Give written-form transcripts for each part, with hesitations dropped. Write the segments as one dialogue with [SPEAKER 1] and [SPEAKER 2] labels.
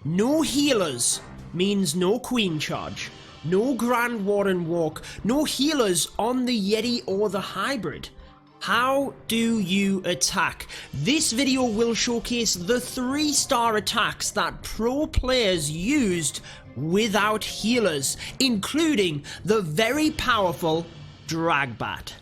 [SPEAKER 1] No healers means no queen charge, no Grand Warden walk, no healers on the Yeti or the hybrid. How do you attack? This video will showcase the 3-star attacks that pro players used without healers, including the very powerful Dragbat.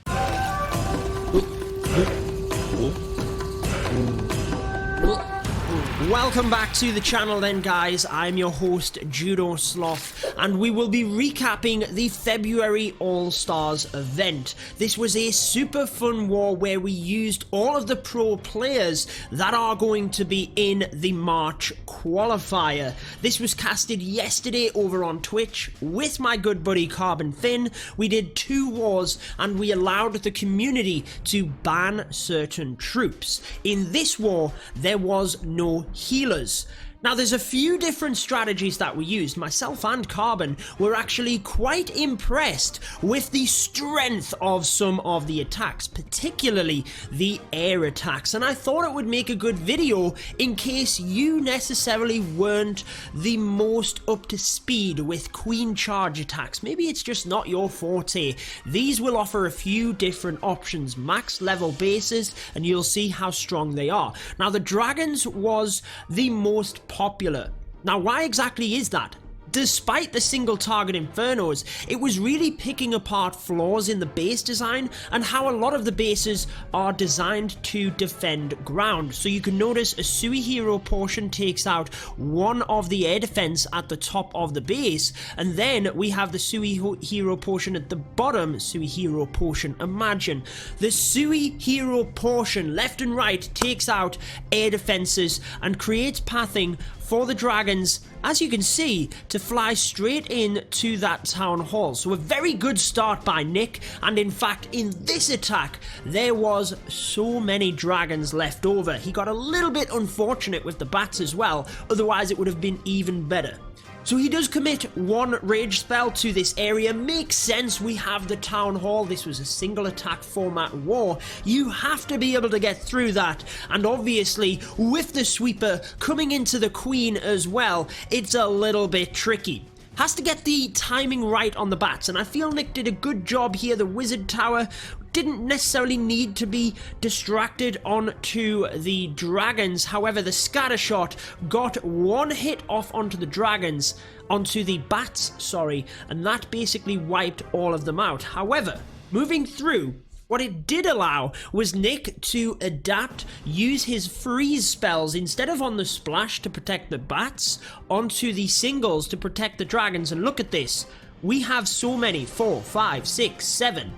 [SPEAKER 1] Welcome back to the channel then, guys. I'm your host, Judo Sloth, and we will be recapping the February All-Stars event. This was a super fun war where we used all of the pro players that are going to be in the March Qualifier. This was casted yesterday over on Twitch with my good buddy Carbon Finn. We did 2 wars and we allowed the community to ban certain troops. In this war, there was no healers. Now, there's a few different strategies that we used. Myself and Carbon were actually quite impressed with the strength of some of the attacks, particularly the air attacks, and I thought it would make a good video in case you necessarily weren't the most up to speed with queen charge attacks. Maybe it's just not your forte. These will offer a few different options, max level bases, and you'll see how strong they are. Now, the dragons was the most popular. Now, why exactly is that? Despite the single target infernos, it was really picking apart flaws in the base design and how a lot of the bases are designed to defend ground. So you can notice a Sui hero portion takes out one of the air defense at the top of the base, and then we have the Sui hero portion at the bottom. Sui hero portion, imagine the Sui hero portion left and right takes out air defenses and creates pathing for the dragons, as you can see, to fly straight in to that town hall. So a very good start by Nick, and in fact in this attack there was so many dragons left over. He got a little bit unfortunate with the bats as well, otherwise it would have been even better. So he does commit one rage spell to this area. Makes sense, we have the town hall. This was a single attack format war. You have to be able to get through that, and obviously with the sweeper coming into the queen as well, it's a little bit tricky. Has to get the timing right on the bats, and I feel Nick did a good job here. The wizard tower didn't necessarily need to be distracted onto the dragons. However, the scatter shot got one hit off onto the dragons, onto the bats, sorry, and that basically wiped all of them out. However, moving through, what it did allow was Nick to adapt, use his freeze spells instead of on the splash to protect the bats, onto the singles to protect the dragons. And look at this, we have so many, 4, 5, 6, 7,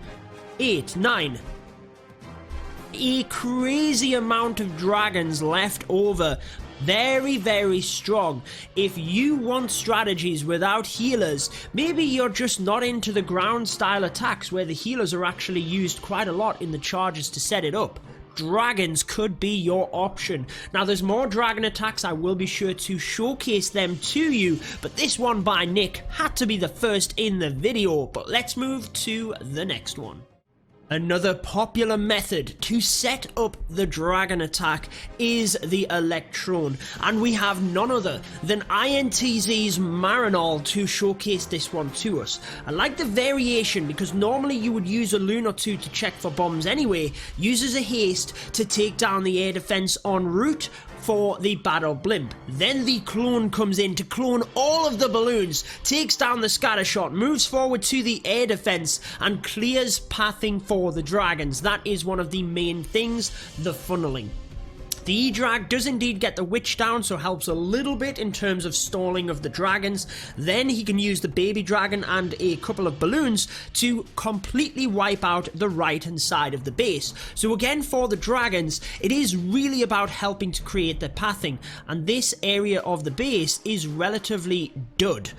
[SPEAKER 1] 8, 9, a crazy amount of dragons left over. Very, very strong. If you want strategies without healers, maybe you're just not into the ground style attacks where the healers are actually used quite a lot in the charges to set it up, dragons could be your option. Now, there's more dragon attacks. I will be sure to showcase them to you, but this one by Nick had to be the first in the video. But let's move to the next one. Another popular method to set up the dragon attack is the Electron, and we have none other than INTZ's Marinol to showcase this one to us. I like the variation because normally you would use a loon or two to check for bombs anyway. Uses a haste to take down the air defense en route for the battle blimp. Then the clone comes in to clone all of the balloons, takes down the scatter shot, moves forward to the air defense and clears pathing for the dragons. That is one of the main things, the funneling. The E-Drag does indeed get the witch down, so helps a little bit in terms of stalling of the dragons. Then he can use the baby dragon and a couple of balloons to completely wipe out the right hand side of the base. So again, for the dragons, it is really about helping to create their pathing, and this area of the base is relatively dud.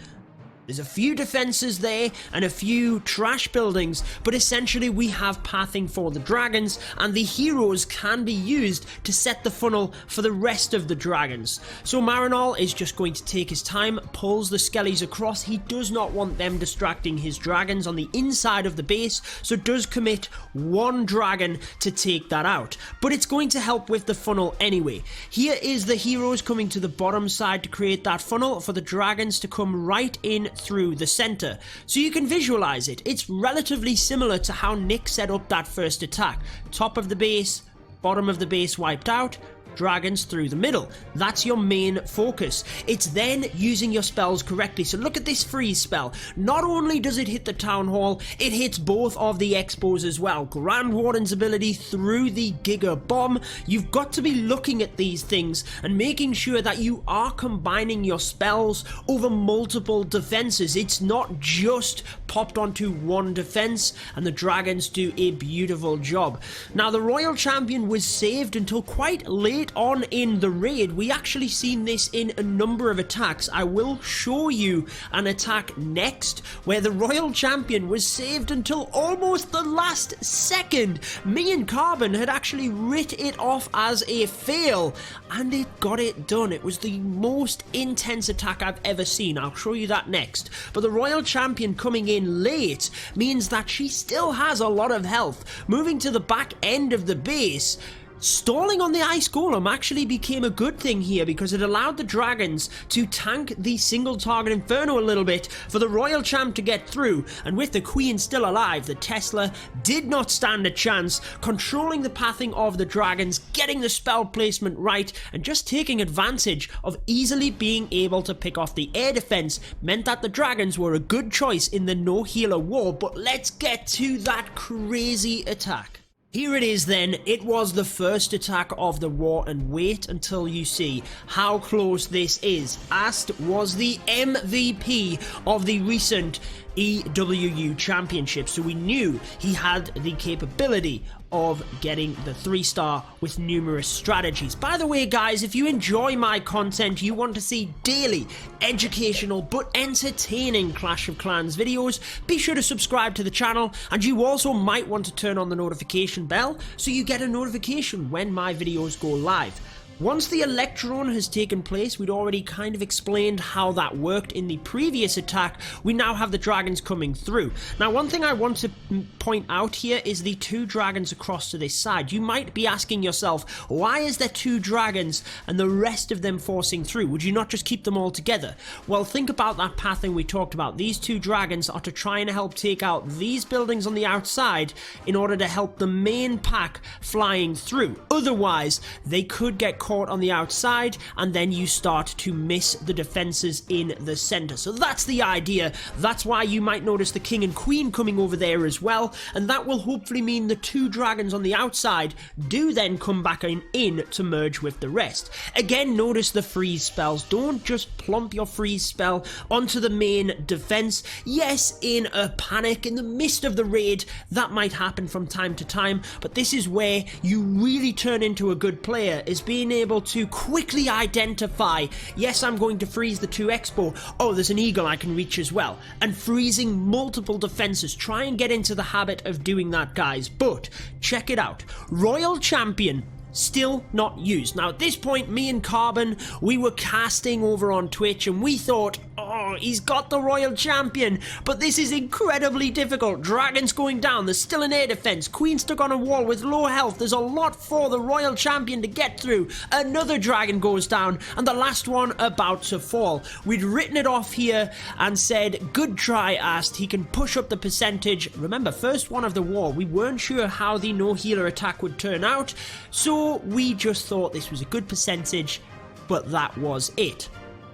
[SPEAKER 1] There's a few defenses there and a few trash buildings, but essentially we have pathing for the dragons, and the heroes can be used to set the funnel for the rest of the dragons. So Marinol is just going to take his time, pulls the skellies across. He does not want them distracting his dragons on the inside of the base, so does commit one dragon to take that out. But it's going to help with the funnel anyway. Here is the heroes coming to the bottom side to create that funnel for the dragons to come right in through the center. So you can visualize it. It's relatively similar to how Nick set up that first attack. Top of the base, bottom of the base wiped out, dragons through the middle. That's your main focus. It's then using your spells correctly. So look at this freeze spell. Not only does it hit the town hall, it hits both of the expos as well. Grand Warden's ability through the Giga Bomb. You've got to be looking at these things and making sure that you are combining your spells over multiple defenses. It's not just popped onto one defense, and the dragons do a beautiful job. Now the Royal Champion was saved until quite late on in the raid. We actually seen this in a number of attacks. I will show you an attack next where the Royal Champion was saved until almost the last second. Me and Carbon had actually writ it off as a fail, and it got it done. It was the most intense attack I've ever seen. I'll show you that next. But the Royal Champion coming in late means that she still has a lot of health. Moving to the back end of the base, stalling on the Ice Golem actually became a good thing here because it allowed the dragons to tank the single target Inferno a little bit for the Royal Champ to get through, and with the Queen still alive, the Tesla did not stand a chance, controlling the pathing of the dragons, getting the spell placement right, and just taking advantage of easily being able to pick off the air defense meant that the dragons were a good choice in the no healer war. But let's get to that crazy attack. Here it is then. It was the first attack of the war, and wait until you see how close this is. Ast was the MVP of the recent EWU Championship, so we knew he had the capability of getting the 3-star with numerous strategies. By the way guys, if you enjoy my content, you want to see daily, educational but entertaining Clash of Clans videos, be sure to subscribe to the channel, and you also might want to turn on the notification bell so you get a notification when my videos go live. Once the Electron has taken place, we'd already kind of explained how that worked in the previous attack. We now have the dragons coming through. Now, one thing I want to point out here is the 2 dragons across to this side. You might be asking yourself, why is there 2 dragons and the rest of them forcing through? Would you not just keep them all together? Well, think about that pathing we talked about. These 2 dragons are to try and help take out these buildings on the outside in order to help the main pack flying through. Otherwise, they could get caught on the outside, and then you start to miss the defenses in the center. So that's the idea. That's why you might notice the king and queen coming over there as well, and that will hopefully mean the 2 dragons on the outside do then come back in to merge with the rest. Again, notice the freeze spells. Don't just plump your freeze spell onto the main defense. Yes, in a panic, in the midst of the raid, that might happen from time to time, but this is where you really turn into a good player, is being able to quickly identify, yes, I'm going to freeze the 2 expo, oh, there's an eagle I can reach as well, and freezing multiple defenses. Try and get into the habit of doing that, guys. But check it out, Royal Champion still not used. Now at this point, me and Carbon, we were casting over on Twitch, and we thought, oh, he's got the Royal Champion, but this is incredibly difficult. Dragons going down, there's still an air defense, Queen stuck on a wall with low health, there's a lot for the Royal Champion to get through. Another dragon goes down, and the last one about to fall. We'd written it off here and said, good try, Ast, he can push up the percentage. Remember, first one of the war, we weren't sure how the no healer attack would turn out, so we just thought this was a good percentage, but that was it.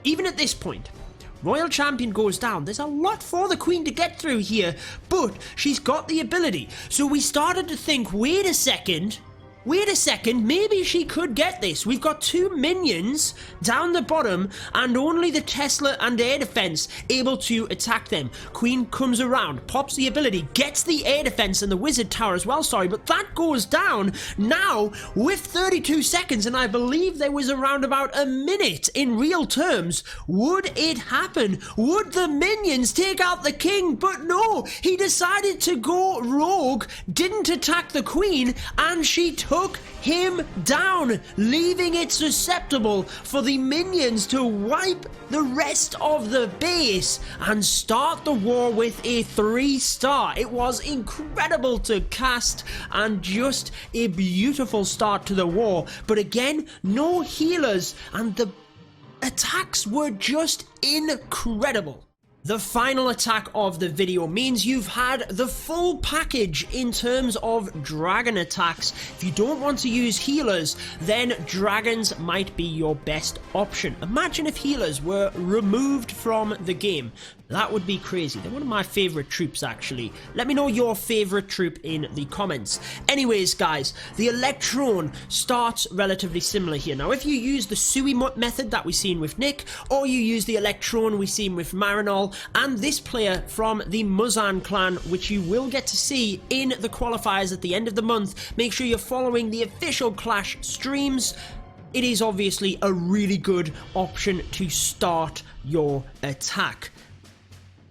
[SPEAKER 1] Even at this point, Royal Champion goes down. There's a lot for the Queen to get through here, but she's got the ability. So we started to think, wait a second, wait a second, maybe she could get this. We've got 2 minions down the bottom and only the Tesla and air defense able to attack them. Queen comes around, pops the ability, gets the air defense and the wizard tower as well, sorry, but that goes down now with 32 seconds, and I believe there was around about a minute in real terms. Would it happen? Would the minions take out the king? But no, he decided to go rogue, didn't attack the queen, and she took him down, leaving it susceptible for the minions to wipe the rest of the base and start the war with a 3-star. It was incredible to cast and just a beautiful start to the war, but again, no healers, and the attacks were just incredible. The final attack of the video means you've had the full package in terms of dragon attacks. If you don't want to use healers, then dragons might be your best option. Imagine if healers were removed from the game. That would be crazy. They're one of my favorite troops, actually. Let me know your favorite troop in the comments. Anyways, guys, the Electron starts relatively similar here. Now, if you use the Sui method that we've seen with Nick, or you use the Electron we've seen with Marinol, and this player from the Muzan clan, which you will get to see in the qualifiers at the end of the month, make sure you're following the official Clash streams. It is obviously a really good option to start your attack.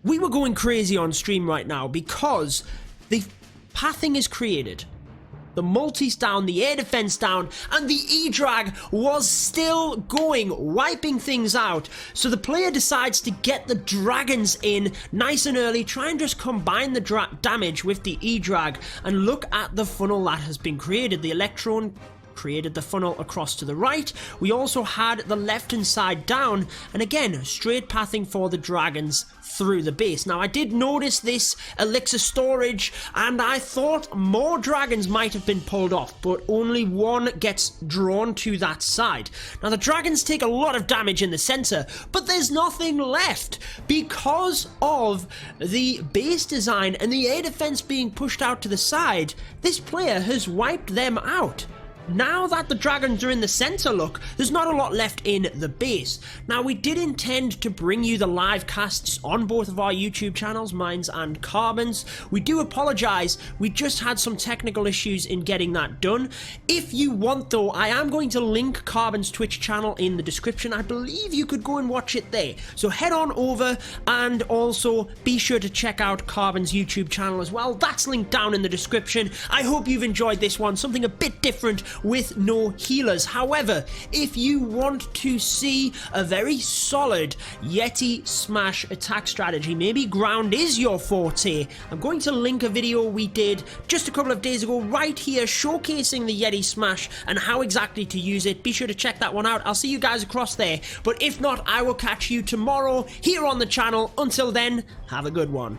[SPEAKER 1] We were going crazy on stream right now because the pathing is created, the multi's down, the air defense down, and the E-drag was still going, wiping things out. So the player decides to get the dragons in nice and early, try and just combine the damage with the E-drag, and look at the funnel that has been created. The Electron created the funnel across to the right. We also had the left hand side down, and again, straight pathing for the dragons through the base. Now, I did notice this elixir storage, and I thought more dragons might have been pulled off, but only one gets drawn to that side. Now, the dragons take a lot of damage in the center, but there's nothing left because of the base design and the air defense being pushed out to the side. This player has wiped them out. Now that the dragons are in the center, look, there's not a lot left in the base. Now, we did intend to bring you the live casts on both of our YouTube channels, mine's and Carbon's. We do apologize, we just had some technical issues in getting that done. If you want, though, I am going to link Carbon's Twitch channel in the description. I believe you could go and watch it there. So head on over, and also be sure to check out Carbon's YouTube channel as well. That's linked down in the description. I hope you've enjoyed this one, something a bit different with no healers. However, if you want to see a very solid Yeti Smash attack strategy, maybe ground is your forte, I'm going to link a video we did just a couple of days ago right here showcasing the Yeti Smash and how exactly to use it. Be sure to check that one out. I'll see you guys across there, but if not, I will catch you tomorrow here on the channel. Until then, have a good one.